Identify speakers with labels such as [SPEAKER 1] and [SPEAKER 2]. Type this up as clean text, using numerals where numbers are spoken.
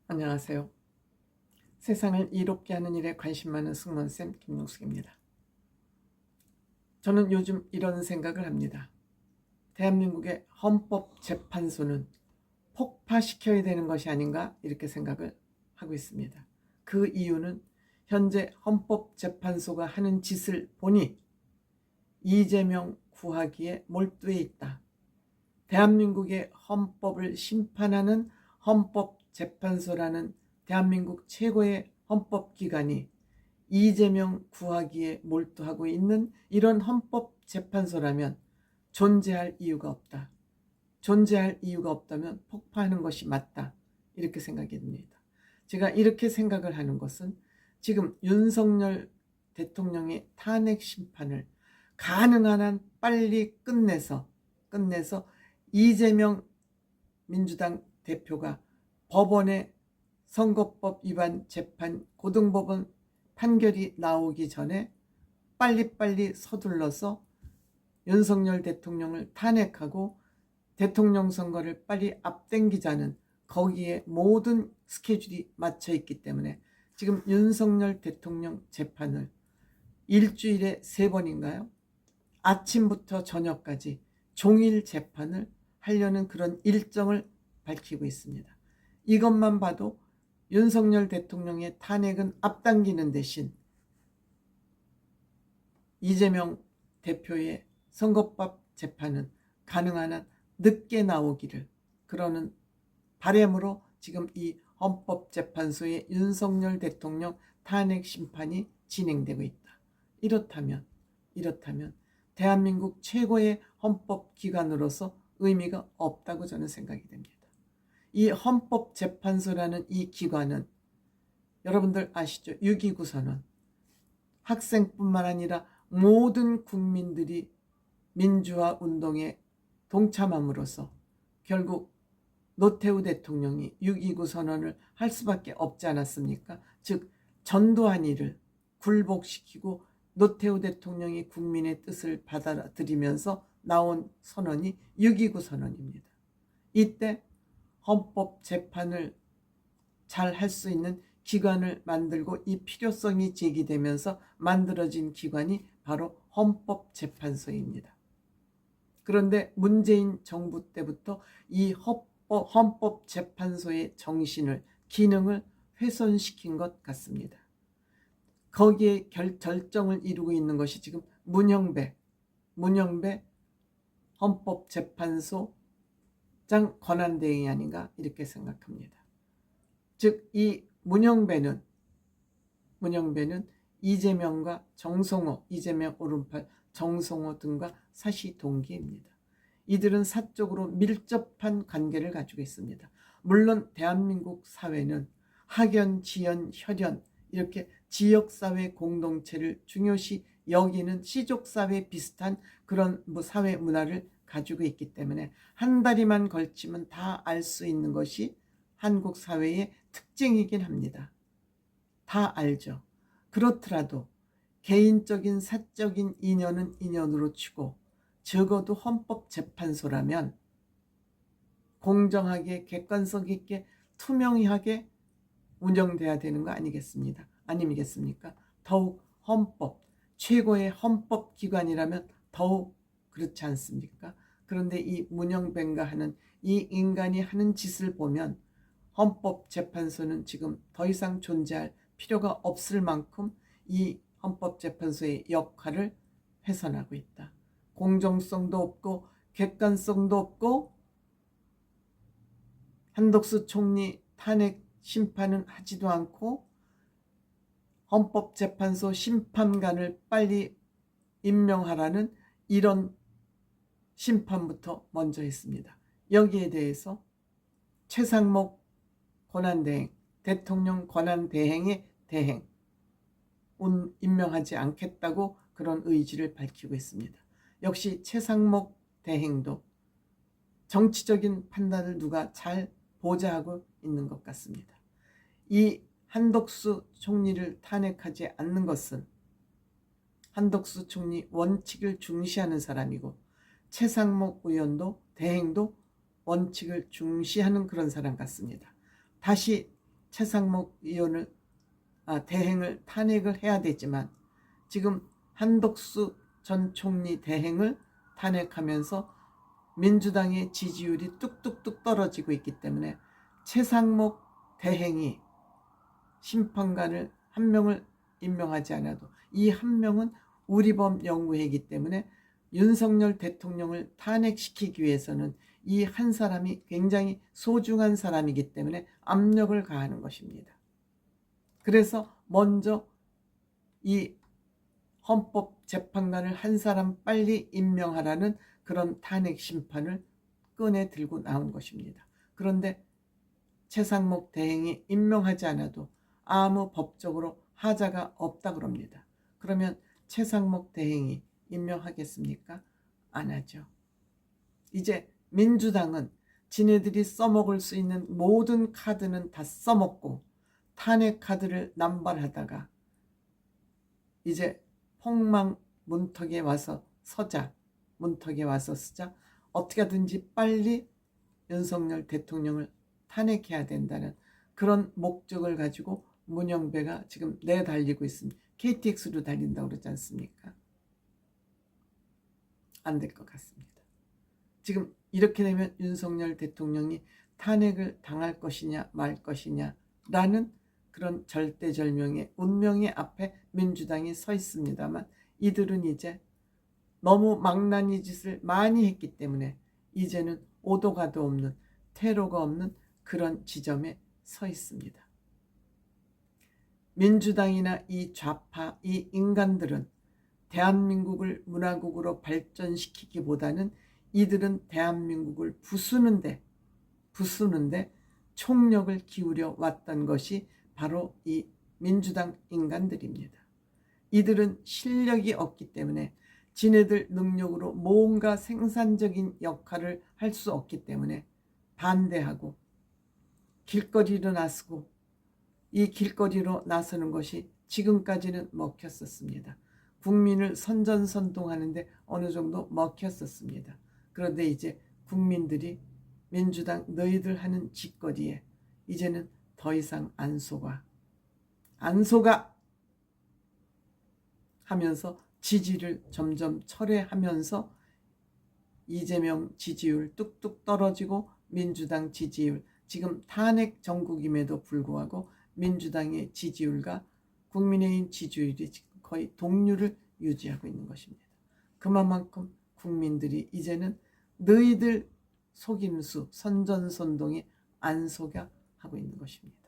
[SPEAKER 1] 안녕하세요. 세상을 이롭게 하는 일에 관심 많은 승무원쌤 김용숙입니다. 저는 요즘 이런 생각을 합니다. 대한민국의 헌법재판소는 폭파시켜야 되는 것이 아닌가 이렇게 생각을 하고 있습니다. 그 이유는 현재 헌법재판소가 하는 짓을 보니 이재명 구하기에 몰두해 있다. 대한민국의 헌법을 심판하는 헌법재판소라는 대한민국 최고의 헌법기관이 이재명 구하기에 몰두하고 있는 이런 헌법재판소라면 존재할 이유가 없다. 존재할 이유가 없다면 폭파하는 것이 맞다. 이렇게 생각이 듭니다. 제가 이렇게 생각을 하는 것은 지금 윤석열 대통령의 탄핵 심판을 가능한 한 빨리 끝내서 이재명 민주당 대표가 법원의 선거법 위반 재판 고등법원 판결이 나오기 전에 빨리빨리 서둘러서 윤석열 대통령을 탄핵하고 대통령 선거를 빨리 앞당기자는 거기에 모든 스케줄이 맞춰 있기 때문에 지금 윤석열 대통령 재판을 일주일에 3번인가요? 아침부터 저녁까지 종일 재판을 하려는 그런 일정을 밝히고 있습니다. 이것만 봐도 윤석열 대통령의 탄핵은 앞당기는 대신 이재명 대표의 선거법 재판은 가능한 한 늦게 나오기를 그러는 바람으로 지금 이 헌법재판소의 윤석열 대통령 탄핵 심판이 진행되고 있다. 이렇다면 대한민국 최고의 헌법기관으로서 의미가 없다고 저는 생각이 됩니다. 이 헌법재판소라는 이 기관은 여러분들 아시죠? 6.29 선언. 학생뿐만 아니라 모든 국민들이 민주화 운동에 동참함으로써 결국 노태우 대통령이 6.29 선언을 할 수밖에 없지 않았습니까? 즉 전두환이를 굴복시키고 노태우 대통령이 국민의 뜻을 받아들이면서 나온 선언이 6.29 선언입니다. 이때 헌법재판을 잘 할 수 있는 기관을 만들고 이 필요성이 제기되면서 만들어진 기관이 바로 헌법재판소입니다. 그런데 문재인 정부 때부터 이 헌법재판소의 정신을, 기능을 훼손시킨 것 같습니다. 거기에 결정을 이루고 있는 것이 지금 문형배 헌법재판소장 권한대행이 아닌가 이렇게 생각합니다. 즉 이 문형배는 이재명과 정성호, 이재명 오른팔 정성호 등과 사시동기입니다. 이들은 사적으로 밀접한 관계를 가지고 있습니다. 물론 대한민국 사회는 학연, 지연, 혈연 이렇게 지역사회 공동체를 중요시 여기는 시족사회 비슷한 그런 사회 문화를 가지고 있기 때문에 한 다리만 걸치면 다 알 수 있는 것이 한국 사회의 특징이긴 합니다. 다 알죠. 그렇더라도 개인적인 사적인 인연은 인연으로 치고 적어도 헌법재판소라면 공정하게 객관성 있게 투명하게 운영돼야 되는 거 아니겠습니까? 더욱 최고의 헌법기관이라면 더욱 그렇지 않습니까? 그런데 이 문영배인가 하는 이 인간이 하는 짓을 보면 헌법재판소는 지금 더 이상 존재할 필요가 없을 만큼 이 헌법재판소의 역할을 훼손하고 있다. 공정성도 없고 객관성도 없고 한덕수 총리 탄핵 심판은 하지도 않고 헌법재판소 심판관을 빨리 임명하라는 이런 심판부터 먼저 했습니다. 여기에 대해서 최상목 권한대행, 대통령 권한대행의 대행 임명하지 않겠다고 그런 의지를 밝히고 있습니다. 역시 최상목 대행도 정치적인 판단을 누가 잘 보좌하고 있는 것 같습니다. 이 한덕수 총리를 탄핵하지 않는 것은 한덕수 총리 원칙을 중시하는 사람이고 최상목 의원도 대행도 원칙을 중시하는 그런 사람 같습니다. 다시 최상목 의원을 대행을 탄핵을 해야 되지만 지금 한덕수 전 총리 대행을 탄핵하면서 민주당의 지지율이 뚝뚝뚝 떨어지고 있기 때문에 최상목 대행이 심판관을 한 명을 임명하지 않아도 이 한 명은 우리범 연구회이기 때문에 윤석열 대통령을 탄핵시키기 위해서는 이 한 사람이 굉장히 소중한 사람이기 때문에 압력을 가하는 것입니다. 그래서 먼저 이 헌법재판관을 한 사람 빨리 임명하라는 그런 탄핵 심판을 꺼내 들고 나온 것입니다. 그런데 최상목 대행이 임명하지 않아도 아무 법적으로 하자가 없다 그럽니다. 그러면 최상목 대행이 임명하겠습니까? 안 하죠. 이제 민주당은 지네들이 써먹을 수 있는 모든 카드는 다 써먹고 탄핵 카드를 남발하다가 이제 폭망 문턱에 와서 서자, 문턱에 와서 쓰자, 어떻게 하든지 빨리 윤석열 대통령을 탄핵해야 된다는 그런 목적을 가지고 문영배가 지금 내달리고 있습니다. KTX로 달린다고 그러지 않습니까? 안 될 것 같습니다. 지금 이렇게 되면 윤석열 대통령이 탄핵을 당할 것이냐 말 것이냐 라는 그런 절대절명의 운명의 앞에 민주당이 서 있습니다만 이들은 이제 너무 망나니 짓을 많이 했기 때문에 이제는 오도 가도 없는 퇴로가 없는 그런 지점에 서 있습니다. 민주당이나 이 좌파, 이 인간들은 대한민국을 문화국으로 발전시키기보다는 이들은 대한민국을 부수는데 총력을 기울여 왔던 것이 바로 이 민주당 인간들입니다. 이들은 실력이 없기 때문에 지네들 능력으로 뭔가 생산적인 역할을 할 수 없기 때문에 반대하고 길거리로 나서고 이 길거리로 나서는 것이 지금까지는 먹혔었습니다. 국민을 선전선동하는데 어느 정도 먹혔었습니다. 그런데 이제 국민들이 민주당 너희들 하는 짓거리에 이제는 더 이상 안 속아 하면서 지지를 점점 철회하면서 이재명 지지율 뚝뚝 떨어지고 민주당 지지율 지금 탄핵 정국임에도 불구하고 민주당의 지지율과 국민의힘 지지율이 지금 거의 동률을 유지하고 있는 것입니다. 그만큼 국민들이 이제는 너희들 속임수 선전선동에 안 속아 하고 있는 것입니다.